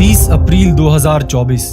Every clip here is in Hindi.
30 अप्रैल 2024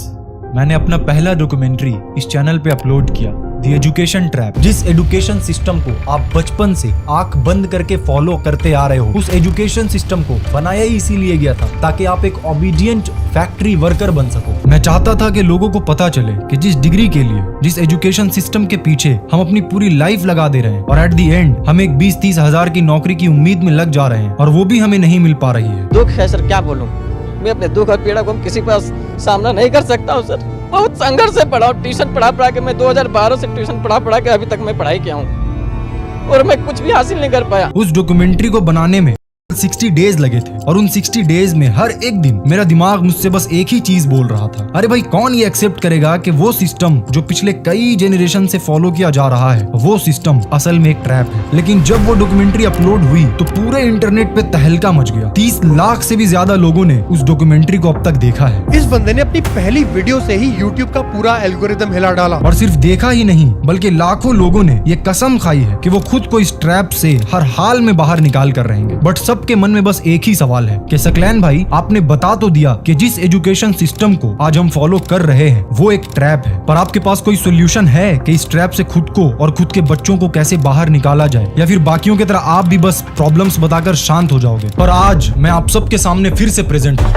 मैंने अपना पहला डॉक्यूमेंट्री इस चैनल पे अपलोड किया, द एजुकेशन ट्रैप। जिस एजुकेशन सिस्टम को आप बचपन से आंख बंद करके फॉलो करते आ रहे हो, उस एजुकेशन सिस्टम को बनाया ही इसीलिए गया था ताकि आप एक ओबीडिएंट फैक्ट्री वर्कर बन सको। मैं चाहता था कि लोगों को पता चले कि जिस डिग्री के लिए, जिस एजुकेशन सिस्टम के पीछे हम अपनी पूरी लाइफ लगा दे रहे हैं और एट द एंड हम एक 20-30 हजार की नौकरी की उम्मीद में लग जा रहे हैं और वो भी हमें नहीं मिल पा रही है। दुख है सर, क्या बोलूं। मैं अपने दुख और पीड़ा को हम किसी पास सामना नहीं कर सकता हूँ सर। बहुत संघर्ष से पढ़ा, ट्यूशन पढ़ा के मैं 2012 से ट्यूशन पढ़ा के अभी तक मैं पढ़ाई किया हूँ और मैं कुछ भी हासिल नहीं कर पाया। उस डॉक्यूमेंट्री को बनाने में 60 डेज लगे थे और उन 60 डेज में हर एक दिन मेरा दिमाग मुझसे बस एक ही चीज बोल रहा था, अरे भाई कौन ये एक्सेप्ट करेगा कि वो सिस्टम जो पिछले कई जेनरेशन से फॉलो किया जा रहा है, वो सिस्टम असल में एक ट्रैप है। लेकिन जब वो डॉक्यूमेंट्री अपलोड हुई तो पूरे इंटरनेट पे तहलका मच गया। 30 लाख से भी ज्यादा लोगों ने उस डॉक्यूमेंट्री को अब तक देखा है। इस बंदे ने अपनी पहली वीडियो से ही YouTube का पूरा एल्गोरिदम हिला डाला। और सिर्फ देखा ही नहीं बल्कि लाखों लोगों ने ये कसम खाई है कि वो खुद को इस ट्रैप से हर हाल में बाहर निकाल कर रहेंगे। बट सबके मन में बस एक ही सवाल है कि सकलैन भाई, आपने बता तो दिया कि जिस एजुकेशन सिस्टम को आज हम फॉलो कर रहे हैं वो एक ट्रैप है, पर आपके पास कोई सोल्यूशन है कि इस ट्रैप से खुद को और खुद के बच्चों को कैसे बाहर निकाला जाए, या फिर बाकियों की तरह आप भी बस प्रॉब्लम्स बताकर शांत हो जाओगे? पर आज मैं आप सबके सामने फिर से प्रेजेंट हूँ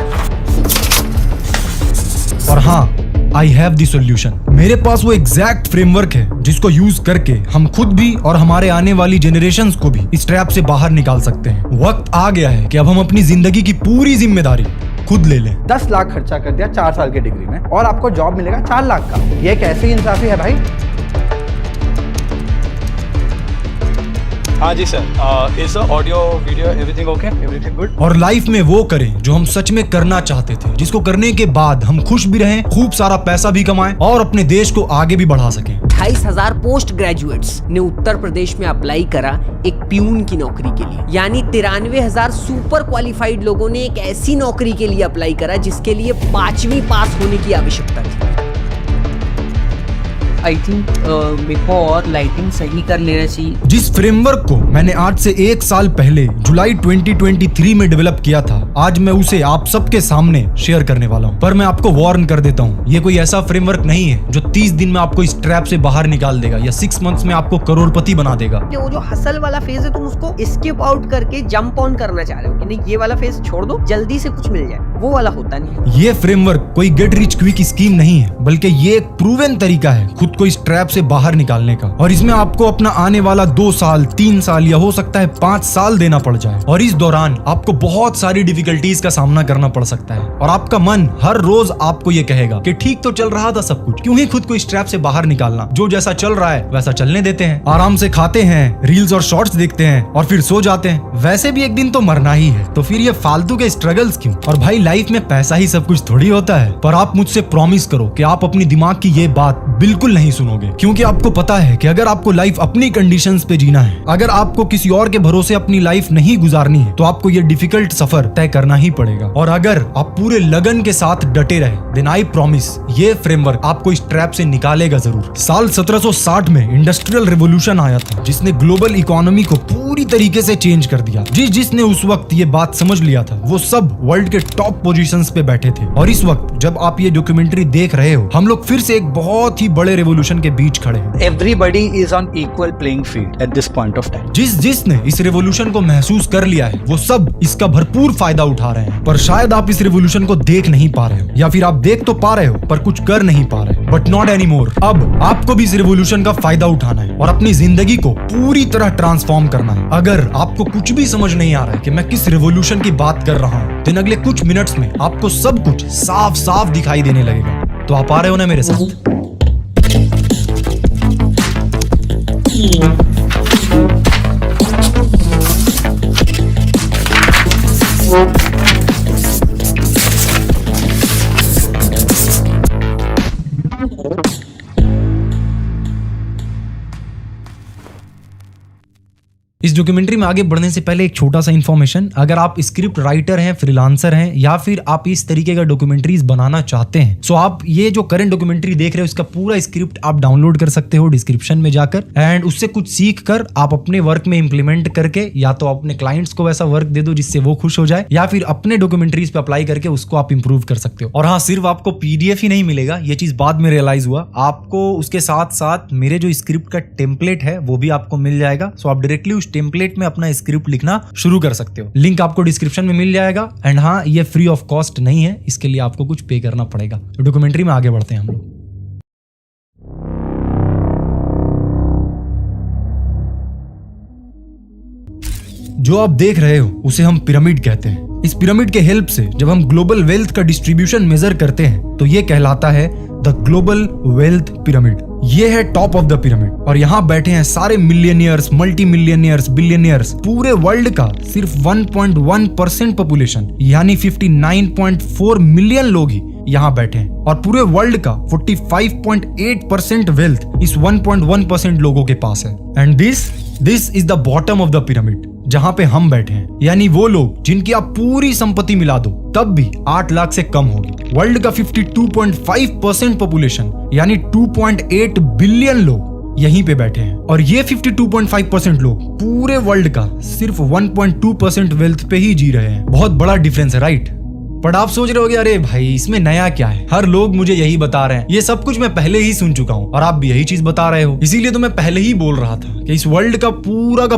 और हाँ, आई हैव द सॉल्यूशन। मेरे पास वो एग्जैक्ट फ्रेमवर्क है जिसको यूज करके हम खुद भी और हमारे आने वाली जनरेशंस को भी इस ट्रैप से बाहर निकाल सकते हैं। वक्त आ गया है कि अब हम अपनी जिंदगी की पूरी जिम्मेदारी खुद ले लें। 10 लाख खर्चा कर दिया 4 साल की डिग्री में और आपको जॉब मिलेगा 4 लाख का। ये कैसी इंसाफी है भाई? हाँ जी sir, is audio video everything okay, everything good. और लाइफ में वो करें जो हम सच में करना चाहते थे, जिसको करने के बाद हम खुश भी रहें, खूब सारा पैसा भी कमाएं और अपने देश को आगे भी बढ़ा सकें। 28,000 पोस्ट ग्रेजुएट्स ने उत्तर प्रदेश में अप्लाई करा एक प्यून की नौकरी के लिए, यानी 93,000 सुपर क्वालिफाइड लोगों ने एक ऐसी नौकरी के लिए अप्लाई करा जिसके लिए 5वीं पास होने की आवश्यकता थी। आई थिंक मेरे को और लाइटिंग सही कर लेना चाहिए। जिस फ्रेमवर्क को मैंने आज से 1 साल पहले जुलाई 2023 में डेवलप किया था, आज मैं उसे आप सबके सामने शेयर करने वाला हूँ। पर मैं आपको वार्न कर देता हूँ, ये कोई ऐसा फ्रेमवर्क नहीं है जो 30 दिन में आपको इस ट्रैप से बाहर निकाल देगा या 6 मंथ्स में आपको करोड़पति बना देगा। वो जो हसल वाला फेज है, तुम उसको स्किप आउट करके जंप ऑन करना चाह रहे हो कि नहीं, ये वाला फेज छोड़ दो, जल्दी से कुछ मिल जाए, वो वाला होता नहीं है। ये फ्रेमवर्क कोई गेट रिच क्विक स्कीम नहीं है, बल्कि ये एक प्रूवन तरीका है खुद को इस ट्रैप से बाहर निकालने का। और इसमें आपको अपना आने वाला 2 साल, 3 साल या हो सकता है 5 साल देना पड़ जाए, और इस दौरान आपको बहुत सारी डिफिकल्टीज का सामना करना पड़ सकता है और आपका मन हर रोज आपको ये कहेगा कि ठीक तो चल रहा था सब कुछ, क्यों ही खुद को इस ट्रैप से बाहर निकालना, जो जैसा चल रहा है वैसा चलने देते हैं, आराम से खाते हैं, रील्स और शॉर्ट्स देखते हैं और फिर सो जाते हैं, वैसे भी एक दिन तो मरना ही है, तो फिर ये फालतू के स्ट्रगल्स क्यों? और भाई लाइफ में पैसा ही सब कुछ थोड़ी होता है। पर आप मुझसे प्रॉमिस करो कि आप अपनी दिमाग की ये बात बिल्कुल नहीं सुनोगे, क्योंकि आपको पता है कि अगर आपको लाइफ अपनी कंडीशंस पे जीना है, अगर आपको किसी और के भरोसे अपनी लाइफ नहीं गुजारनी है, तो आपको ये डिफिकल्ट सफर तय करना ही पड़ेगा। और अगर आप पूरे लगन के साथ डटे रहे, देन आई प्रॉमिस ये फ्रेमवर्क आपको इस ट्रैप से निकालेगा जरूर। साल 1760 में इंडस्ट्रियल रिवोल्यूशन आया था, जिसने ग्लोबल इकोनॉमी को पूरी तरीके से चेंज कर दिया। जिसने उस वक्त ये बात समझ लिया था, वो सब वर्ल्ड के टॉप पोजीशंस पे बैठे थे। और इस वक्त जब आप ये डॉक्यूमेंट्री देख रहे हो, हम लोग फिर से एक बहुत ही बड़े रेवोल्यूशन के बीच खड़े हैं। Everybody is on equal playing field at this point of time. जिसने इस रेवोल्यूशन को महसूस कर लिया है, वो सब इसका भरपूर फायदा उठा रहे हैं। पर शायद आप इस रेवोल्यूशन को देख नहीं पा रहे हो, या फिर आप देख तो पा रहे हो पर कुछ कर नहीं पा रहे। But not any more. अब आपको भी इस रेवोल्यूशन का फायदा उठाना है और अपनी जिंदगी को पूरी तरह ट्रांसफॉर्म करना है। अगर आपको कुछ भी समझ नहीं आ रहा है कि मैं किस रेवोल्यूशन की बात कर रहा हूँ, तो अगले कुछ मिनट्स में आपको सब कुछ साफ साफ दिखाई देने लगेगा। तो आप आ रहे हो ना मेरे साथ? इस डॉक्यूमेंट्री में आगे बढ़ने से पहले एक छोटा सा इन्फॉर्मेशन, अगर आप स्क्रिप्ट राइटर हैं, फ्रीलांसर हैं, या फिर आप इस तरीके का डॉक्यूमेंट्रीज बनाना चाहते हैं, सो आप ये जो करंट डॉक्यूमेंट्री देख रहे हो इसका पूरा स्क्रिप्ट आप डाउनलोड कर सकते हो डिस्क्रिप्शन में जाकर, एंड उससे कुछ सीख कर आप अपने वर्क में इंप्लीमेंट करके या तो अपने क्लाइंट्स को वैसा वर्क दे दो जिससे वो खुश हो जाए, या फिर अपने डॉक्यूमेंट्रीज पे अप्लाई करके उसको आप इंप्रूव कर सकते हो। और हाँ, सिर्फ आपको पीडीएफ ही नहीं मिलेगा, ये चीज बाद में रियलाइज हुआ, आपको उसके साथ साथ मेरे जो स्क्रिप्ट का टेम्पलेट है वो भी आपको मिल जाएगा। सो आप डायरेक्टली उस टेम्पलेट में अपना स्क्रिप्ट लिखना शुरू कर सकते हो। लिंक आपको डिस्क्रिप्शन में मिल जाएगा। एंड हाँ, ये फ्री ऑफ कॉस्ट नहीं है, इसके लिए आपको कुछ पे करना पड़ेगा। तो डॉक्यूमेंट्री में आगे बढ़ते हैं हम लोग। जो आप देख रहे हो उसे हम पिरामिड कहते हैं। इस पिरामिड के हेल्प से जब हम ग्लोबल वेल्थ का डिस्ट्रीब्यूशन मेजर करते हैं तो ये कहलाता है द ग्लोबल वेल्थ पिरामिड। ये है टॉप ऑफ द पिरामिड और यहाँ बैठे हैं सारे मिलियनियर्स, मल्टी मिलियनियर्स, बिलियनियर्स। पूरे वर्ल्ड का सिर्फ 1.1% पॉपुलेशन यानी 59.4 मिलियन लोग ही यहाँ बैठे हैं, और पूरे वर्ल्ड का 45.8% वेल्थ इस 1.1% लोगों के पास है। And this is the bottom of the pyramid, जहां पे हम बैठे हैं, यानी वो लोग जिनकी आप पूरी संपत्ति मिला दो तब भी 8 लाख से कम होगी। वर्ल्ड का 52.5% पॉपुलेशन यानी 2.8 बिलियन लोग यहीं पे बैठे हैं, और ये 52.5% लोग पूरे वर्ल्ड का सिर्फ 1.2% वेल्थ पे ही जी रहे हैं। बहुत बड़ा डिफरेंस है, राइट? बट आप सोच रहे होगे अरे भाई इसमें नया क्या है, हर लोग मुझे यही बता रहे हैं, ये सब कुछ मैं पहले ही सुन चुका हूँ और आप भी यही चीज बता रहे हो। इसीलिए तो मैं पहले ही बोल रहा था कि इस वर्ल्ड का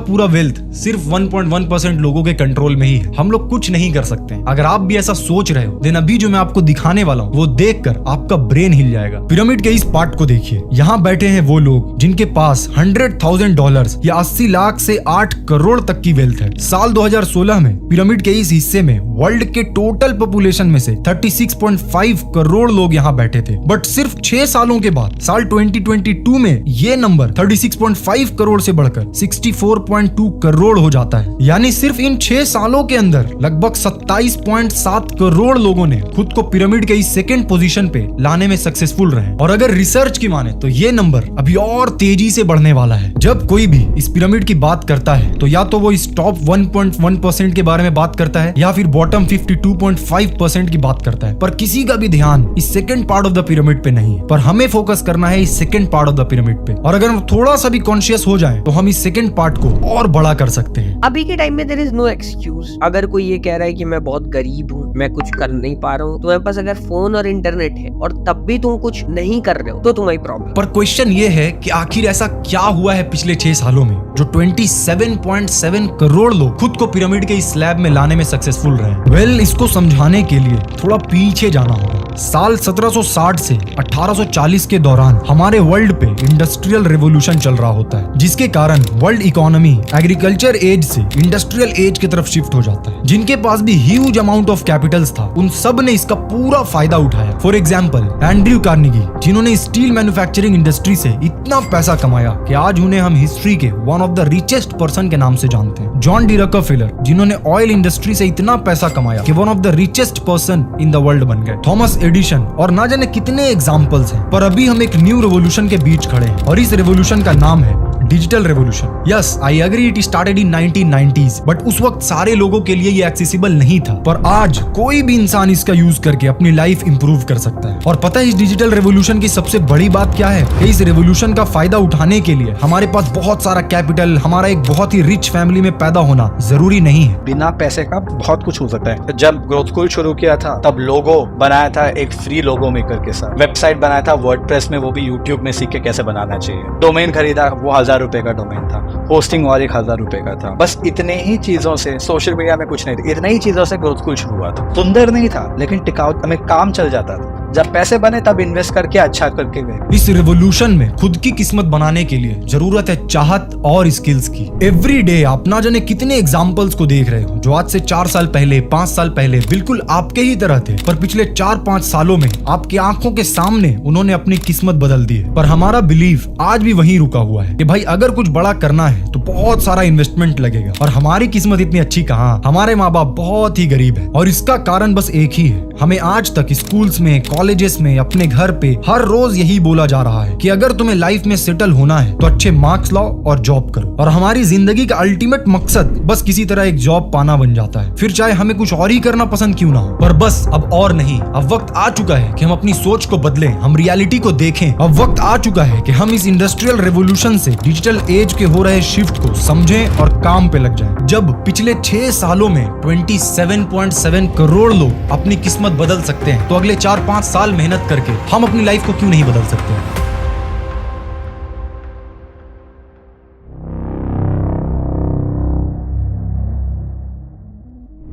पूरा वेल्थ सिर्फ 1.1% लोगों के कंट्रोल में ही है। हम लोग कुछ नहीं कर सकते। अगर आप भी ऐसा सोच रहे हो देन अभी जो मैं आपको दिखाने वाला हूँ वो देखकर आपका ब्रेन हिल जाएगा। पिरामिड के इस पार्ट को देखिए। यहाँ बैठे हैं वो लोग जिनके पास $100,000 या 80 लाख से 8 करोड़ तक की वेल्थ है। साल 2016 में पिरामिड के इस हिस्से में वर्ल्ड के टोटल पॉपुलेशन में से 36.5 करोड़ लोग यहाँ बैठे थे, बट सिर्फ 6 सालों के बाद साल 2022 में ये नंबर 36.5 करोड़ से बढ़कर 64.2 करोड़ हो जाता है। यानी सिर्फ इन 6 सालों के अंदर लगभग 27.7 करोड़ लोगों ने खुद को पिरामिड के इस सेकंड पोजीशन पे लाने में सक्सेसफुल रहे। और अगर रिसर्च की माने तो ये नंबर अभी और तेजी से बढ़ने वाला है। जब कोई भी इस पिरामिड की बात करता है तो या तो वो इस टॉप 1.1% के बारे में बात करता है या फिर बॉटम 52.5% की बात करता है, पर किसी का भी ध्यान इस second part of the pyramid पे नहीं है। पर हमें फोकस करना है इस second part of the pyramid पे, और अगर हम थोड़ा सा भी कॉन्शियस हो जाएं तो हम इस सेकंड पार्ट को और बड़ा कर सकते हैं। अभी के टाइम में देयर इज नो एक्सक्यूज। अगर कोई ये कह रहा है कि मैं बहुत गरीब हूँ, मैं कुछ कर नहीं पा रहा हूँ, तुम्हारे पास अगर फोन और इंटरनेट है और तब भी तुम कुछ नहीं कर रहे हो तो तुम्हारी प्रॉब्लम। पर क्वेश्चन ये है कि आखिर ऐसा क्या हुआ है पिछले 6 सालों में जो 27.7 करोड़ लोग खुद को पिरामिड के इस स्लैब में लाने में सक्सेसफुल रहे। वेल, इसको समझाने के लिए थोड़ा पीछे जाना होगा। साल 1760 से 1840 के दौरान हमारे वर्ल्ड पे इंडस्ट्रियल रेवोल्यूशन चल रहा होता है, जिसके कारण वर्ल्ड इकोनॉमी एग्रीकल्चर एज से इंडस्ट्रियल एज की तरफ शिफ्ट हो जाता है। जिनके पास भी ह्यूज अमाउंट ऑफ कैपिटल्स था उन सब ने इसका पूरा फायदा उठाया। फॉर एग्जाम्पल एंड्रयू कार्नेगी, जिन्होंने स्टील मैन्युफैक्चरिंग इंडस्ट्री से इतना पैसा कमाया कि आज उन्हें हम हिस्ट्री के one of the richest person के नाम से जानते हैं। जॉन डी रॉकफेलर, जिन्होंने ऑयल इंडस्ट्री से इतना पैसा कमाया कि one of the richest person in the world बन गए। थॉमस एडिशन, और ना जाने कितने एग्जाम्पल्स हैं। पर अभी हम एक न्यू रेवोल्यूशन के बीच खड़े हैं और इस रेवोल्यूशन का नाम है digital revolution. Yes, I agree it started in 1990s, but उस वक्त सारे लोगों के लिए ये एक्सेसिबल नहीं था। पर आज कोई भी इंसान इसका यूज करके अपनी लाइफ इंप्रूव कर सकता है। और पता है इस डिजिटल रेवोल्यूशन की सबसे बड़ी बात क्या है? कि इस रेवोल्यूशन का फायदा उठाने के लिए हमारे पास बहुत सारा कैपिटल, हमारा एक बहुत ही रिच फैमिली में पैदा होना जरूरी नहीं है। बिना पैसे का बहुत कुछ हो सकता है। जब ग्रोथ स्कूल शुरू किया था तब लोगो बनाया था एक फ्री लोगो मेकर के साथ, वेबसाइट बनाया था वर्डप्रेस में, वो भी यूट्यूब में सीख के कैसे बनाना चाहिए। डोमेन खरीदा, वो 1000 रुपए का डोमेन था, होस्टिंग और 1000 रुपए का था। बस इतने ही चीजों से, सोशल मीडिया में कुछ नहीं था, इतने ही चीजों से ग्रोथ स्कूल शुरू हुआ था। सुंदर नहीं था लेकिन टिकाऊ, हमें काम चल जाता था। जब पैसे बने तब इन्वेस्ट करके अच्छा करके गए। इस रेवोल्यूशन में खुद की किस्मत बनाने के लिए जरूरत है चाहत और स्किल्स की। एवरी डे आप ना जाने कितने एग्जाम्पल्स को देख रहे हो जो आज से 4 साल पहले, 5 साल पहले बिल्कुल आपके ही तरह थे, पर पिछले 4-5 सालों में आपकी आंखों के सामने उन्होंने अपनी किस्मत बदल दी है। पर हमारा बिलीव आज भी वहीं रुका हुआ है कि भाई अगर कुछ बड़ा करना है तो बहुत सारा इन्वेस्टमेंट लगेगा। और हमारी किस्मत इतनी अच्छी कहाँ, हमारे माँ बाप बहुत ही गरीब है। और इसका कारण बस एक ही है, हमें आज तक स्कूल्स में, कॉलेजेस में, अपने घर पे हर रोज यही बोला जा रहा है कि अगर तुम्हें लाइफ में सेटल होना है तो अच्छे मार्क्स लाओ और जॉब करो। और हमारी जिंदगी का अल्टीमेट मकसद बस किसी तरह एक जॉब पाना बन जाता है, फिर चाहे हमें कुछ और ही करना पसंद क्यों ना हो। पर बस अब और नहीं, अब वक्त आ चुका है कि हम अपनी सोच को बदलें, हम रियलिटी को देखें। अब वक्त आ चुका है कि हम इस इंडस्ट्रियल रेवोल्यूशन से डिजिटल एज के हो रहे शिफ्ट को समझें और काम पे लग जाएं। जब पिछले 6 सालों में 27.7 करोड़ लोग अपनी किस्मत बदल सकते हैं, तो अगले 4-5 साल मेहनत करके हम अपनी लाइफ को क्यों नहीं बदल सकते हैं।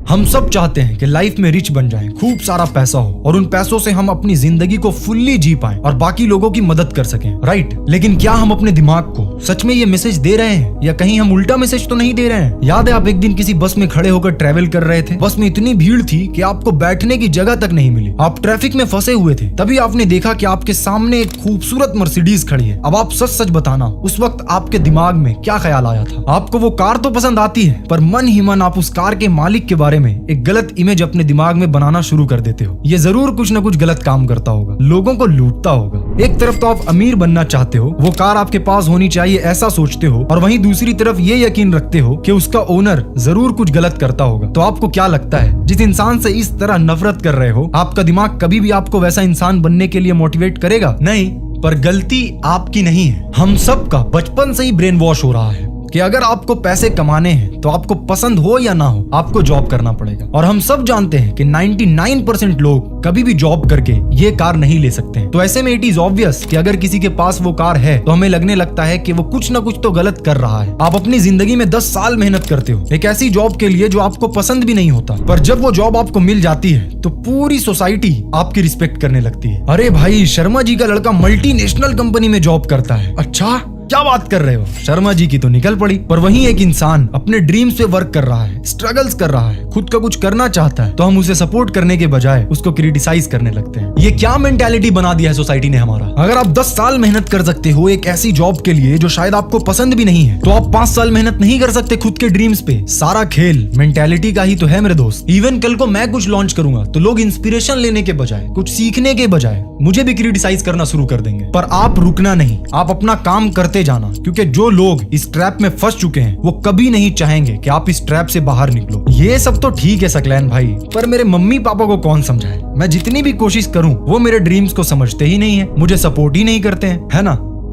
हम सब चाहते हैं कि लाइफ में रिच बन जाएं, खूब सारा पैसा हो और उन पैसों से हम अपनी जिंदगी को फुल्ली जी पाएं और बाकी लोगों की मदद कर सकें, राइट। लेकिन क्या हम अपने दिमाग को सच में ये मैसेज दे रहे हैं या कहीं हम उल्टा मैसेज तो नहीं दे रहे हैं। याद है आप एक दिन किसी बस में खड़े होकर ट्रैवल कर रहे थे, बस में इतनी भीड़ थी कि आपको बैठने की जगह तक नहीं मिली, आप ट्रैफिक में फंसे हुए थे। तभी आपने देखा कि आपके सामने एक खूबसूरत मर्सिडीज खड़ी है। अब आप सच सच बताना, उस वक्त आपके दिमाग में क्या ख्याल आया था? आपको वो कार तो पसंद आती है, पर मन ही मन आप उस कार के मालिक के बारे में एक गलत इमेज अपने दिमाग में बनाना शुरू कर देते हो। ये जरूर कुछ ना कुछ गलत काम करता होगा, लोगों को लूटता होगा। एक तरफ तो आप अमीर बनना चाहते हो, वो कार आपके पास होनी चाहिए ऐसा सोचते हो, और वहीं दूसरी तरफ ये यकीन रखते हो कि उसका ओनर जरूर कुछ गलत करता होगा। तो आपको क्या लगता है, जिस इंसान से इस तरह नफरत कर रहे हो, आपका दिमाग कभी भी आपको वैसा इंसान बनने के लिए मोटिवेट करेगा? नहीं। पर गलती आपकी नहीं है, हम सबका बचपन से ही ब्रेन वॉश हो रहा है कि अगर आपको पैसे कमाने हैं तो आपको पसंद हो या ना हो, आपको जॉब करना पड़ेगा। और हम सब जानते हैं कि 99% लोग कभी भी जॉब करके ये कार नहीं ले सकते हैं। तो ऐसे में इट इज ऑब्वियस कि अगर किसी के पास वो कार है तो हमें लगने लगता है कि वो कुछ ना कुछ तो गलत कर रहा है। आप अपनी जिंदगी में 10 साल मेहनत करते हो एक ऐसी जॉब के लिए जो आपको पसंद भी नहीं होता, पर जब वो जॉब आपको मिल जाती है तो पूरी सोसाइटी आपकी रिस्पेक्ट करने लगती है। अरे भाई, शर्मा जी का लड़का मल्टीनेशनल कंपनी में जॉब करता है। अच्छा, क्या बात कर रहे हो? शर्मा जी की तो निकल पड़ी। पर वहीं एक इंसान अपने ड्रीम्स पे वर्क कर रहा है, स्ट्रगल्स कर रहा है, खुद का कुछ करना चाहता है, तो हम उसे सपोर्ट करने के बजाय उसको क्रिटिसाइज करने लगते हैं। ये क्या मेंटालिटी बना दिया है सोसाइटी ने हमारा। अगर आप 10 साल मेहनत कर सकते हो एक ऐसी जॉब के लिए जो शायद आपको पसंद भी नहीं है, तो आप 5 साल मेहनत नहीं कर सकते खुद के ड्रीम्स पे? सारा खेल मेंटालिटी का ही तो है मेरे दोस्त। इवन कल को मैं कुछ लॉन्च करूंगा तो लोग इंस्पिरेशन लेने के बजाय, कुछ सीखने के बजाय मुझे भी क्रिटिसाइज करना शुरू कर देंगे। पर आप रुकना नहीं, आप अपना काम करते जाना, क्योंकि जो लोग इस ट्रैप में फंस चुके हैं वो कभी नहीं चाहेंगे कि आप इस ट्रैप से बाहर निकलो। ये सब तो ठीक है सकलैन भाई, पर मेरे मम्मी पापा को कौन समझाए? मैं जितनी भी कोशिश करूं वो मेरे ड्रीम्स को समझते ही नहीं है, मुझे सपोर्ट ही नहीं करते हैं, है ना।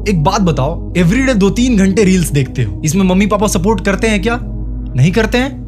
एक बात बताओ, एवरीडे 2-3 घंटे रील्स देखते हो, इसमें मम्मी पापा सपोर्ट करते हैं क्या? नहीं करते हैं।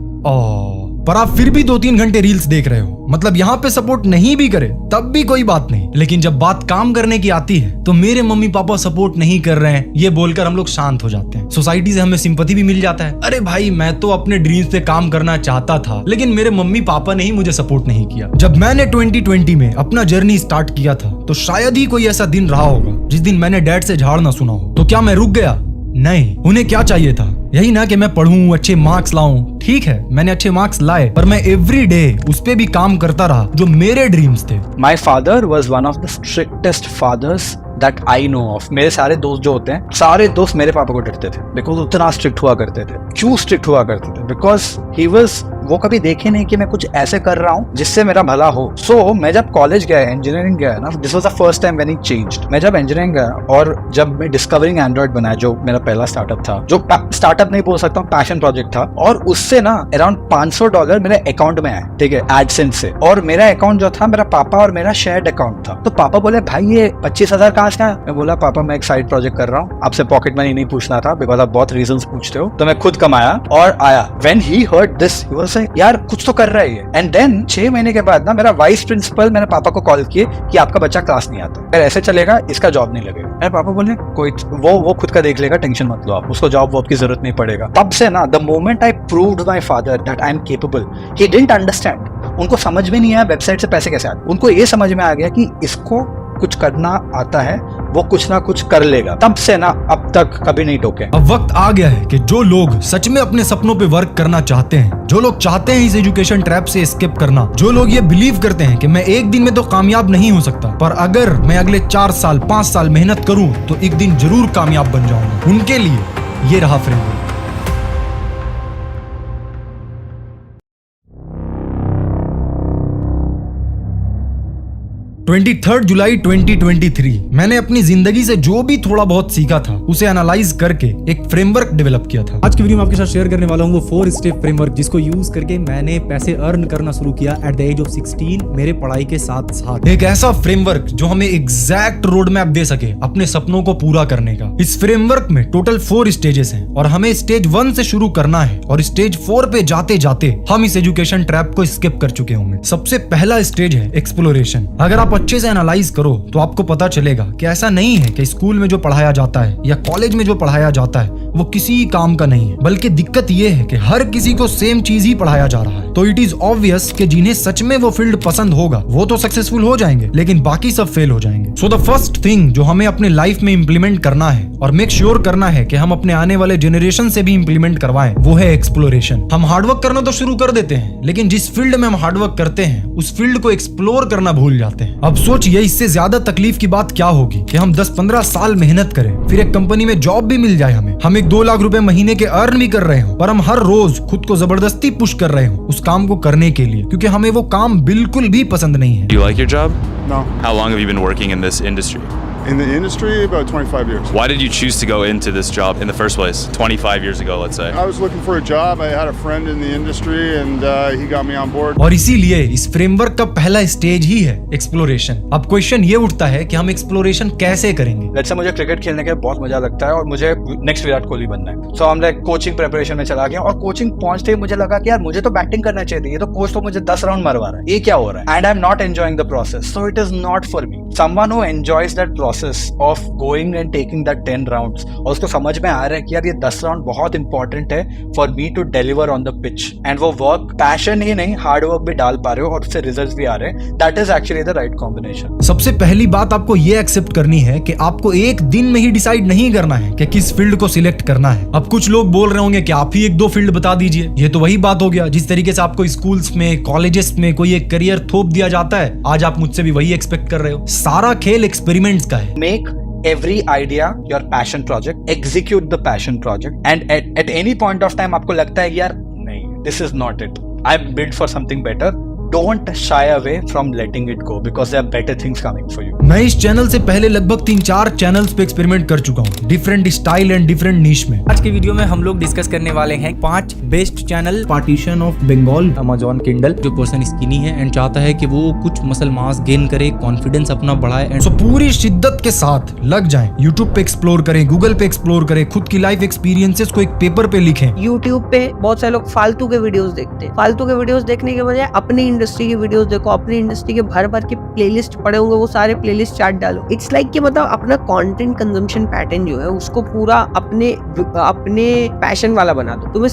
पर आप फिर भी 2-3 घंटे रील्स देख रहे हो, मतलब यहाँ पे सपोर्ट नहीं भी करे तब भी कोई बात नहीं। लेकिन जब बात काम करने की आती है तो मेरे मम्मी पापा सपोर्ट नहीं कर रहे हैं ये बोलकर हम लोग शांत हो जाते हैं। सोसाइटी से हमें सिंपैथी भी मिल जाता है। अरे भाई, मैं तो अपने ड्रीम्स पे काम करना चाहता था, लेकिन मेरे मम्मी पापा ने ही मुझे सपोर्ट नहीं किया। जब मैंने 2020 में अपना जर्नी स्टार्ट किया था तो शायद ही कोई ऐसा दिन रहा होगा जिस दिन मैंने डैड से झाड़ ना सुना हो। तो क्या मैं रुक गया? नहीं। उन्हें क्या चाहिए था? यही ना कि मैं पढ़ूं, अच्छे मार्क्स लाऊं। ठीक है, मैंने अच्छे मार्क्स लाए, पर मैं एवरी डे उस पे भी काम करता रहा जो मेरे ड्रीम्स थे। My father was one of the strictest fathers that I know of. मेरे सारे दोस्त जो होते हैं, सारे दोस्त मेरे पापा को डरते थे, बिकॉज उतना स्ट्रिक्ट हुआ करते थे। क्यों स्ट्रिक्ट हुआ करते थे? बिकॉज ही वॉज, वो कभी देखे नहीं कि मैं कुछ ऐसे कर रहा हूँ जिससे मेरा भला हो। सो मैं जब कॉलेज गया, इंजीनियरिंग गया ना, this was the first time when he changed. मैं जब इंजीनियरिंग गया और जब मैं डिस्कवरिंग एंड्रॉइड बनाया, जो मेरा पहला स्टार्टअप था, जो स्टार्टअप नहीं बोल सकता हूँ, पैशन प्रोजेक्ट था, और उससे ना अराउंड $500 मेरे अकाउंट में आए, ठीक है, एडसेंस से। और मेरा अकाउंट जो था, मेरा पापा और मेरा शेयर्ड अकाउंट था। तो पापा बोले, भाई ये 25,000 कहाँ से आया? मैं बोला, पापा मैं एक साइड प्रोजेक्ट कर रहा हूँ, आपसे पॉकेट मनी नहीं पूछना था, बिकॉज आप बहुत रीजंस पूछते हो, तो मैं खुद कमाया और आया। When he heard this, he was like, यार कुछ तो कर रहा है। एंड देन 6 महीने के बाद ना मेरा वाइस प्रिंसिपल मेरे पापा को कॉल किए कि आपका बच्चा क्लास नहीं आता, अगर ऐसे चलेगा इसका जॉब नहीं लगेगा। मेरे पापा बोले, कोई वो खुद का देख लेगा, टेंशन मत लो आप, उसको जॉब वॉब की जरूरत नहीं पड़ेगा। तब से ना, the moment I proved my father that I am capable, he didn't understand. उनको समझ में नहीं आया वेबसाइट से पैसे कैसे आते, उनको ये समझ में आ गया कि इसको कुछ करना आता है, वो कुछ ना कुछ कर लेगा। तब से ना अब तक कभी नहीं टोके। अब वक्त आ गया है कि जो लोग सच में अपने सपनों पे वर्क करना चाहते हैं, जो लोग चाहते हैं इस एजुकेशन ट्रैप से एस्केप करना, जो लोग ये बिलीव करते हैं कि मैं एक दिन में तो कामयाब नहीं हो सकता, पर अगर मैं अगले 4 साल 5 साल मेहनत करूं तो एक दिन जरूर कामयाब बन जाऊंगा, उनके लिए ये रहा फ्रेमवर्क। 23 जुलाई 2023 मैंने अपनी जिंदगी से जो भी थोड़ा बहुत सीखा था उसे एनालाइज करके एक फ्रेमवर्क डेवलप किया था। आज की वीडियो में आपके साथ शेयर करने वाला हूँ वो 4 स्टेप फ्रेमवर्क जिसको यूज करके मैंने पैसे अर्न करना शुरू किया एट द एज ऑफ 16 मेरे पढ़ाई के साथ साथ। एक ऐसा फ्रेमवर्क जो हमें एग्जैक्ट रोड मैप दे सके अपने सपनों को पूरा करने का। इस फ्रेमवर्क में टोटल 4 स्टेजेस हैं और हमें स्टेज 1 से शुरू करना है और स्टेज 4 पे जाते जाते हम इस एजुकेशन ट्रैप को स्किप कर चुके होंगे। सबसे पहला स्टेज है एक्सप्लोरेशन। अगर आप अच्छे से एनालाइज करो तो आपको पता चलेगा कि ऐसा नहीं है कि स्कूल में जो पढ़ाया जाता है या कॉलेज में जो पढ़ाया जाता है वो किसी काम का नहीं है, बल्कि दिक्कत ये है कि हर किसी को सेम चीज ही पढ़ाया जा रहा है। तो इट इज ऑब्वियस कि जिन्हें सच में वो फील्ड पसंद होगा वो तो सक्सेसफुल हो जाएंगे, लेकिन बाकी सब फेल हो जाएंगे। सो द फर्स्ट थिंग जो हमें अपने लाइफ में इंप्लीमेंट करना है और मेक श्योर करना है कि हम अपने आने वाले जनरेशन से भी इंप्लीमेंट करवाएं वो है एक्सप्लोरेशन। हम हार्डवर्क करना तो शुरू कर देते हैं, लेकिन जिस फील्ड में हम हार्डवर्क करते हैं उस फील्ड को एक्सप्लोर करना भूल जाते हैं। अब सोचिए इससे ज्यादा तकलीफ की बात क्या होगी कि हम 10-15 साल मेहनत करें, फिर एक कंपनी में जॉब भी मिल जाए हम एक 2 लाख रुपए महीने के अर्न भी कर रहे हो, पर हम हर रोज खुद को जबरदस्ती पुश कर रहे हो उस काम को करने के लिए, क्योंकि हमें वो काम बिल्कुल भी पसंद नहीं है। Do you like your job? No. How long have you been working in this industry? In the industry, about 25 years. Why did you choose to go into this job in the first place 25 years ago, let's say? I was looking for a job. I had a friend in the industry and he got me on board. और इसीलिए इस फ्रेमवर्क का पहला स्टेज ही है एक्सप्लोरेशन। अब क्वेश्चन ये उठता है कि हम एक्सप्लोरेशन कैसे करेंगे। लेट्स से मुझे क्रिकेट खेलने के बहुत मजा लगता है और मुझे नेक्स्ट विराट कोहली बनना है। सो हम लाइक कोचिंग प्रिपरेशन में चला गया और कोचिंग पहुंचते ही मुझे लगा कि यार मुझे तो बैटिंग करना चाहिए, ये तो कोच तो मुझे 10 राउंड मरवा रहा है, ये क्या हो रहा है? And I am not enjoying the process, so it is not for me. Someone who enjoys that process of going and taking that 10 rounds और उसको समझ में आ रहा है कि यार ये 10 राउंड बहुत इंपॉर्टेंट है for me to deliver on the pitch, and वो वर्क पैशन ही नहीं हार्ड वर्क भी डाल पा रहे हो और उससे रिजल्ट्स भी आ रहे हैं, that is actually the right combination. सबसे पहली बात आपको ये एक्सेप्ट करनी है कि आपको एक दिन में ही डिसाइड नहीं करना है कि किस फील्ड को सिलेक्ट करना है। अब कुछ लोग बोल रहे होंगे कि आप ही 1-2 फील्ड बता दीजिए। ये तो वही बात हो गया जिस तरीके से आपको स्कूल्स में कॉलेजेस में कोई एक करियर थोप दिया जाता है, आज आप मुझसे भी वही एक्सपेक्ट कर रहे हो। सारा खेल एक्सपेरिमेंट्स का है। Make every idea your passion project, execute the passion project, and at any point of time आपको लगता है यार नहीं, this is not it, I'm built for something better, don't shy away from letting it go because there are better things coming for you. मैं इस चैनल से पहले लगभग 3-4 चैनल्स पे एक्सपेरिमेंट कर चुका हूँ डिफरेंट स्टाइल एंड डिफरेंट नीश में। आज की वीडियो में हम लोग डिस्कस करने वाले हैं 5 best channel partition of Bengal Amazon Kindle. जो पर्सन स्किनी है एंड चाहता है कि वो कुछ मसल मास गेन करे, कॉन्फिडेंस अपना बढ़ाए एंड पूरी शिद्दत के साथ लग जाएं, यूट्यूब पे एक्सप्लोर करें, गूगल पे एक्सप्लोर करें, खुद की लाइफ एक्सपीरियंसेस को एक पेपर पे लिखें। यूट्यूब पे बहुत सारे लोग फालतू के वीडियोस देखते हैं। फालतू के वीडियोस देखने के बजाय अपनी इंडस्ट्री की वीडियोस देखो, अपनी इंडस्ट्री के भर भर के प्लेलिस्ट पड़े होंगे, वो सारे प्लेलिस्ट चार्ट डालो। इट्स लाइक कि मतलब अपना कंटेंट कंजम्पशन पैटर्न जो है उसको पूरा अपने पैशन वाला बना दो। तुम्हें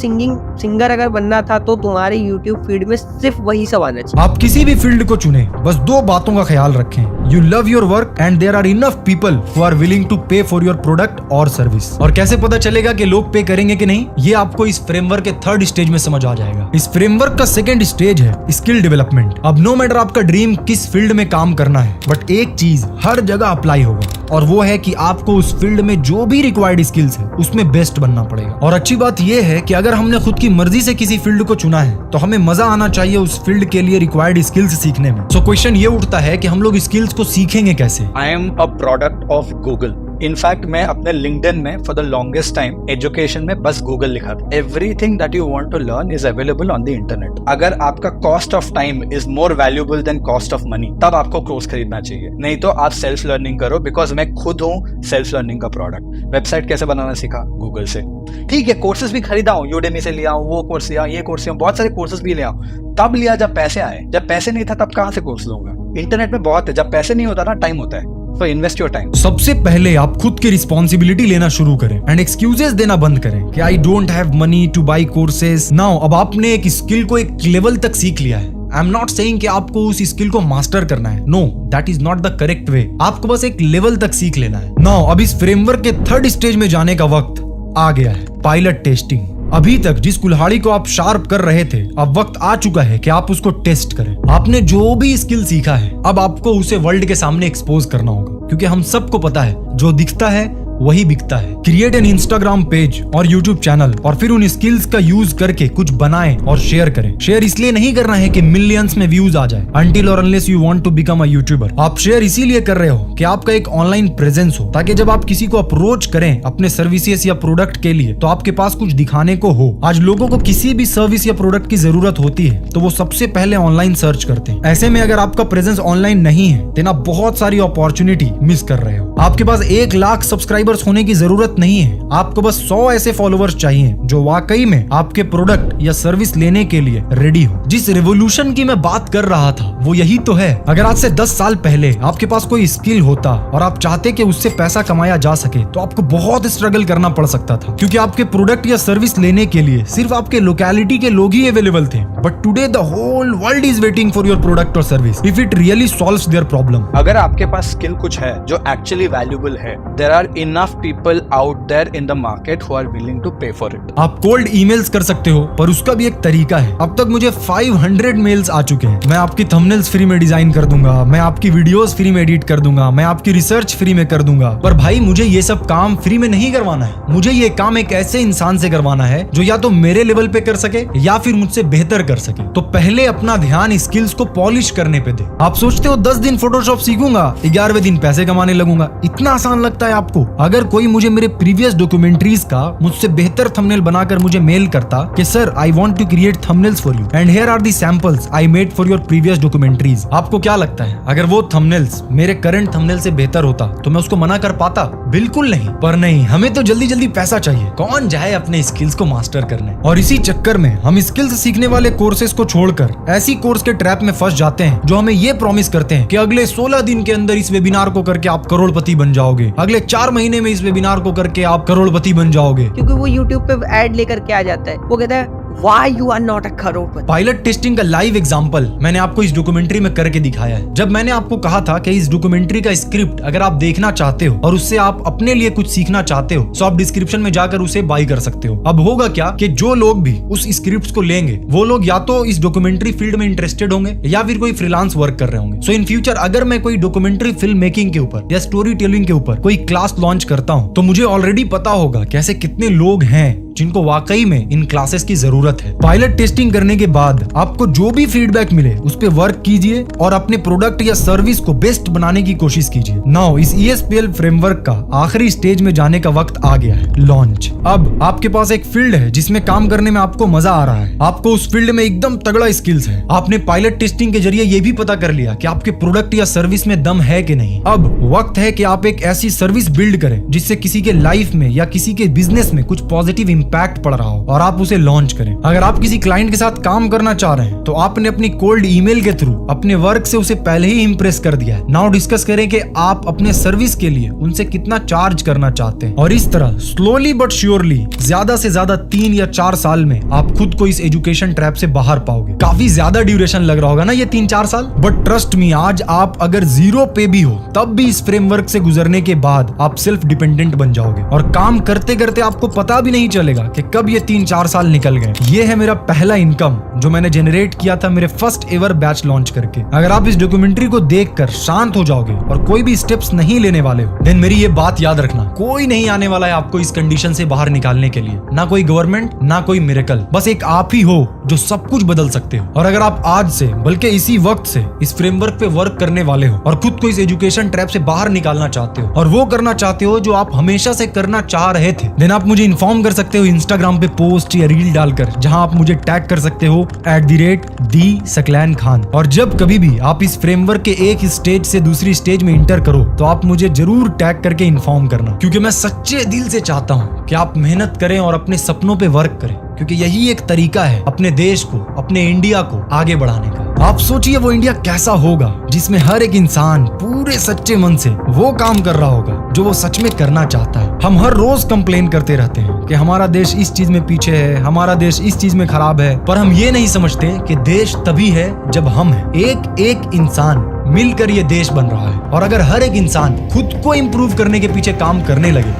सिंगर अगर बनना था तो तुम्हारे यूट्यूब फीड में सिर्फ वही सब आना चाहिए। आप किसी भी फील्ड को चुने, बस 2 बातों का ख्याल रखें, you love your work and there are enough people who are willing to pay for your product और सर्विस। और कैसे पता चलेगा कि लोग पे करेंगे कि नहीं, ये आपको इस फ्रेमवर्क के 3rd स्टेज में समझ आ जाएगा। इस फ्रेमवर्क का 2nd स्टेज है स्किल डेवलपमेंट। अब नो मैटर आपका ड्रीम किस फील्ड में काम करना है, बट एक चीज हर जगह अप्लाई होगा और वो है कि आपको उस फील्ड में जो भी रिक्वायर्ड स्किल्स है उसमें बेस्ट बनना पड़ेगा। और अच्छी बात यह है कि अगर हमने खुद की मर्जी से किसी फील्ड को चुना है तो हमें मजा आना चाहिए उस फील्ड के लिए रिक्वायर्ड स्किल्स सीखने में। सो क्वेश्चन ये उठता है कि हम लोग स्किल्स को सीखेंगे कैसे। I am a product of Google. In fact मैं अपने लिंक्डइन में for the longest time education में बस गूगल लिखा था। Everything that you want to learn is available on the internet. अगर आपका cost of time is more valuable than cost of money, तब आपको कोर्स खरीदना चाहिए, नहीं तो आप सेल्फ लर्निंग करो। बिकॉज मैं खुद हूँ सेल्फ लर्निंग का प्रोडक्ट। वेबसाइट कैसे बनाना सीखा गूगल से, ठीक है। कोर्सेज भी खरीदा हूँ, यूडेमी से लिया हूँ, वो कोर्स लिया, ये कोर्स लिया, बहुत सारे कोर्सेज भी लिया हूँ। तब लिया जब पैसे आए, जब पैसे नहीं था तब कहाँ से कोर्स लूंगा। इंटरनेट में बहुत है, जब पैसे नहीं होता ना टाइम होता है। So invest your time. सबसे पहले आप खुद की रिस्पॉन्सिबिलिटी लेना शुरू करें एंड एक्सक्यूजेस देना बंद करें कि I don't have money two by courses. Now अब आपने एक स्किल को एक लेवल तक सीख लिया है। आई एम नॉट सेइंग कि आपको उस स्किल को मास्टर करना है, no, that is not the correct way. आपको बस एक लेवल तक सीख लेना है। नाउ अब इस फ्रेमवर्क के 3rd स्टेज में जाने का वक्त आ गया है, पायलट टेस्टिंग। अभी तक जिस कुल्हाड़ी को आप शार्प कर रहे थे, अब वक्त आ चुका है कि आप उसको टेस्ट करें। आपने जो भी स्किल सीखा है अब आपको उसे वर्ल्ड के सामने एक्सपोज करना होगा, क्योंकि हम सबको पता है जो दिखता है वही बिकता है। क्रिएट एन इंस्टाग्राम पेज और यूट्यूब चैनल और फिर उन स्किल्स का यूज करके कुछ बनाएं और शेयर करें। शेयर इसलिए नहीं करना है कि मिलियंस में व्यूज आ जाए, अनटिल और unless you want to become a YouTuber. आप शेयर इसीलिए कर रहे हो कि आपका एक ऑनलाइन प्रेजेंस हो, ताकि जब आप किसी को अप्रोच करें अपने सर्विसेज या प्रोडक्ट के लिए तो आपके पास कुछ दिखाने को हो। आज लोगों को किसी भी सर्विस या प्रोडक्ट की जरूरत होती है तो वो सबसे पहले ऑनलाइन सर्च करते हैं। ऐसे में अगर आपका प्रेजेंस ऑनलाइन नहीं है तो आप बहुत सारी अपॉर्चुनिटी मिस कर रहे हो। आपके पास 1 लाख सब्सक्राइबर्स होने की जरूरत नहीं है, आपको बस 100 ऐसे फॉलोअर्स चाहिए जो वाकई में आपके प्रोडक्ट या सर्विस लेने के लिए रेडी हो। जिस रेवोल्यूशन की मैं बात कर रहा था वो यही तो है। अगर आज से 10 साल पहले आपके पास कोई स्किल होता और आप चाहते कि उससे पैसा कमाया जा सके तो आपको बहुत स्ट्रगल करना पड़ सकता था, क्योंकि आपके प्रोडक्ट या सर्विस लेने के लिए सिर्फ आपके लोकेलिटी के लोग ही अवेलेबल थे। But today the whole world is waiting for your product और service if it really solves their problem. अगर आपके पास स्किल कुछ है जो एक्चुअली वैल्यूएबल है, there are enough people out there in the market who are willing to pay for it. आप कोल्ड ईमेल्स कर सकते हो, पर उसका भी एक तरीका है। अब तक मुझे 500 मेल्स आ चुके हैं। मैं आपकी थंबनेल्स फ्री में डिजाइन कर दूंगा, मैं आपकी वीडियोस फ्री में एडिट कर दूंगा, मैं आपकी रिसर्च फ्री में कर दूंगा। पर भाई मुझे ये सब काम फ्री में नहीं करवाना है। मुझे ये काम एक ऐसे इंसान से करवाना है जो या तो मेरे लेवल पे कर सके या फिर मुझसे बेहतर कर सके। तो पहले अपना ध्यान स्किल्स को पॉलिश करने पे दे। आप सोचते हो 10 दिन फोटोशॉप सीखूंगा, 11वें दिन पैसे कमाने लगूंगा। इतना आसान लगता है आपको? अगर कोई मुझे मेरे प्रीवियस डॉक्यूमेंट्रीज का मुझसे बेहतर थंबनेल बनाकर मुझे मेल करता कि sir I want to create thumbnails for you and here are the samples I made for your previous documentaries, आपको क्या लगता है अगर वो थंबनेल्स मेरे करंट थंबनेल से बेहतर होता तो मैं उसको मना कर पाता? बिल्कुल नहीं। पर नहीं, हमें तो जल्दी जल्दी पैसा चाहिए। कौन जाए अपने स्किल्स को मास्टर करने? और इसी चक्कर में हम स्किल्स सीखने वाले कोर्सेज को छोड़कर ऐसी कोर्स के ट्रैप में फंस जाते हैं जो हमें ये प्रॉमिस करते हैं कि अगले 16 दिन के अंदर इस वेबिनार को करके आप करोड़पति बन जाओगे, अगले 4 महीने में इस वेबिनार को करके आप करोड़पति बन जाओगे। क्योंकि वो YouTube पे ऐड लेकर के आ जाता है, वो कहता है Why you are not a Crorepati. Pilot testing का लाइव एग्जांपल मैंने आपको इस डॉक्यूमेंट्री में करके दिखाया है। जब मैंने आपको कहा था कि इस डॉक्यूमेंट्री का स्क्रिप्ट अगर आप देखना चाहते हो और उससे आप अपने लिए कुछ सीखना चाहते हो तो आप डिस्क्रिप्शन में जाकर उसे बाय कर सकते हो। अब होगा क्या कि जो लोग भी उस स्क्रिप्ट को लेंगे वो लोग या तो इस डॉक्यूमेंट्री फील्ड में इंटरेस्टेड होंगे या फिर कोई फ्रीलांस वर्क कर रहे होंगे। सो इन फ्यूचर अगर मैं कोई डॉक्यूमेंट्री फिल्म मेकिंग के ऊपर या स्टोरी टेलिंग के ऊपर कोई क्लास लॉन्च करता हूँ तो मुझे ऑलरेडी पता होगा कि ऐसे कितने लोग हैं जिनको वाकई में इन क्लासेस की जरूरत है। पायलट टेस्टिंग करने के बाद आपको जो भी फीडबैक मिले उस पे वर्क कीजिए और अपने प्रोडक्ट या सर्विस को बेस्ट बनाने की कोशिश कीजिए। नाउ इस ESPL फ्रेमवर्क का आखिरी स्टेज में जाने का वक्त आ गया है, लॉन्च। अब आपके पास एक फील्ड है जिसमें काम करने में आपको मजा आ रहा है, आपको उस फील्ड में एकदम तगड़ा स्किल्स है। आपने पायलट टेस्टिंग के जरिए ये भी पता कर लिया कि आपके प्रोडक्ट या सर्विस में दम है कि नहीं। अब वक्त है कि आप एक ऐसी सर्विस बिल्ड करें जिससे किसी के लाइफ में या किसी के बिजनेस में कुछ पॉजिटिव इंपैक्ट पड़ रहा हो और आप उसे लॉन्च करें। अगर आप किसी क्लाइंट के साथ काम करना चाह रहे हैं तो आपने अपनी कोल्ड ईमेल के थ्रू अपने वर्क से उसे पहले ही इंप्रेस कर दिया है। नाउ डिस्कस करें कि आप अपने सर्विस के लिए उनसे कितना चार्ज करना चाहते हैं और इस तरह स्लोली बट श्योरली ज्यादा से ज्यादा 3 या 4 साल में आप खुद को इस एजुकेशन ट्रैप से बाहर पाओगे। काफी ज्यादा ड्यूरेशन लग रहा होगा ना ये 3-4 साल, बट ट्रस्ट मी आज आप अगर 0 पे भी हो तब भी इस फ्रेमवर्क से गुजरने के बाद आप सेल्फ डिपेंडेंट बन जाओगे और काम करते करते आपको पता भी नहीं चलेगा कि कब ये 3-4 साल निकल गए। ये है मेरा पहला इनकम जो मैंने जनरेट किया था मेरे फर्स्ट एवर बैच लॉन्च करके। अगर आप इस डॉक्यूमेंट्री को देखकर शांत हो जाओगे और कोई भी स्टेप्स नहीं लेने वाले हो देन मेरी ये बात याद रखना, कोई नहीं आने वाला है आपको इस कंडीशन से बाहर निकालने के लिए। ना कोई गवर्नमेंट, ना कोई मिरेकल, बस एक आप ही हो जो सब कुछ बदल सकते हो। और अगर आप आज से बल्कि इसी वक्त से इस फ्रेमवर्क पे वर्क करने वाले हो और खुद को इस एजुकेशन ट्रैप से बाहर निकालना चाहते हो और वो करना चाहते हो जो आप हमेशा से करना चाह रहे थे, देन आप मुझे इन्फॉर्म कर सकते हो इंस्टाग्राम पे पोस्ट या रील डालकर, जहां आप मुझे टैग कर सकते हो @the खान। और जब कभी भी आप इस फ्रेमवर्क के एक स्टेज से दूसरी स्टेज में इंटर करो तो आप मुझे जरूर टैग करके इन्फॉर्म करना, क्योंकि मैं सच्चे दिल से चाहता हूं कि आप मेहनत करें और अपने सपनों पे वर्क करें, क्योंकि यही एक तरीका है अपने देश को, अपने इंडिया को आगे बढ़ाने का। आप सोचिए वो इंडिया कैसा होगा जिसमें हर एक इंसान पूरे सच्चे मन से वो काम कर रहा होगा जो वो सच में करना चाहता है। हम हर रोज कंप्लेन करते रहते हैं कि हमारा देश इस चीज में पीछे है, हमारा देश इस चीज में खराब है, पर हम ये नहीं समझते कि देश तभी है जब हम हैं। एक एक इंसान मिलकर ये देश बन रहा है और अगर हर एक इंसान खुद को इम्प्रूव करने के पीछे काम करने लगे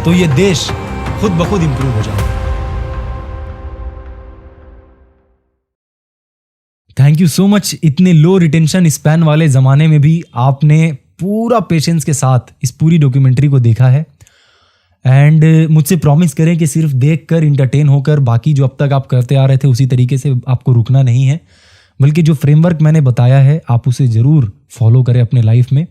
तो ये देश खुद ब खुद इम्प्रूव हो जाएगा। Thank you so much. इतने लो रिटेंशन स्पैन वाले जमाने में भी आपने पूरा पेशेंस के साथ इस पूरी डॉक्यूमेंट्री को देखा है। एंड मुझसे प्रॉमिस करें कि सिर्फ देख कर इंटरटेन होकर बाकी जो अब तक आप करते आ रहे थे उसी तरीके से आपको रुकना नहीं है, बल्कि जो फ्रेमवर्क मैंने बताया है आप उसे ज़रूर फॉलो करें अपने लाइफ में।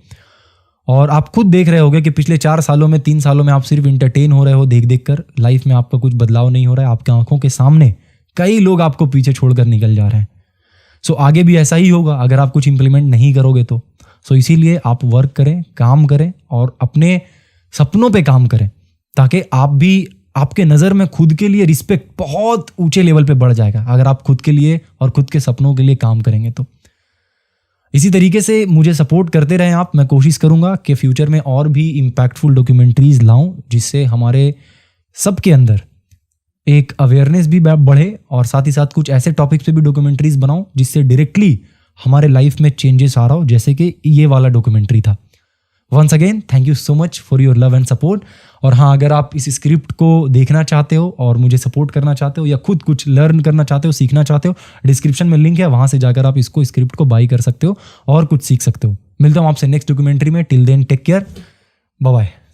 और आप खुद देख रहे होगे कि पिछले 4 सालों में 3 सालों में आप सिर्फ इंटरटेन हो रहे हो देख देख कर, लाइफ में आपका कुछ बदलाव नहीं हो रहा है। आपके आंखों के सामने कई लोग आपको पीछे छोड़कर निकल जा रहे हैं। सो आगे भी ऐसा ही होगा अगर आप कुछ इंप्लीमेंट नहीं करोगे तो। सो इसीलिए आप वर्क करें, काम करें और अपने सपनों पे काम करें, ताकि आप भी, आपके नज़र में खुद के लिए रिस्पेक्ट बहुत ऊंचे लेवल पे बढ़ जाएगा अगर आप खुद के लिए और खुद के सपनों के लिए काम करेंगे तो। इसी तरीके से मुझे सपोर्ट करते रहें आप। मैं कोशिश करूंगा कि फ्यूचर में और भी इम्पैक्टफुल डॉक्यूमेंट्रीज लाऊं, जिससे हमारे सबके अंदर एक अवेयरनेस भी बढ़े और साथ ही साथ कुछ ऐसे टॉपिक्स पे भी डॉक्यूमेंट्रीज बनाऊं जिससे डायरेक्टली हमारे लाइफ में चेंजेस आ रहा हो, जैसे कि ये वाला डॉक्यूमेंट्री था। Once again thank you so much for your love and support. और हाँ, अगर आप इस स्क्रिप्ट को देखना चाहते हो और मुझे सपोर्ट करना चाहते हो या खुद कुछ लर्न करना चाहते हो, सीखना चाहते हो, डिस्क्रिप्शन में लिंक है, वहाँ से जाकर आप इसको स्क्रिप्ट को बाई कर सकते हो और कुछ सीख सकते हो। मिलता हूँ आपसे नेक्स्ट डॉक्यूमेंट्री में। Till then take care, bye bye.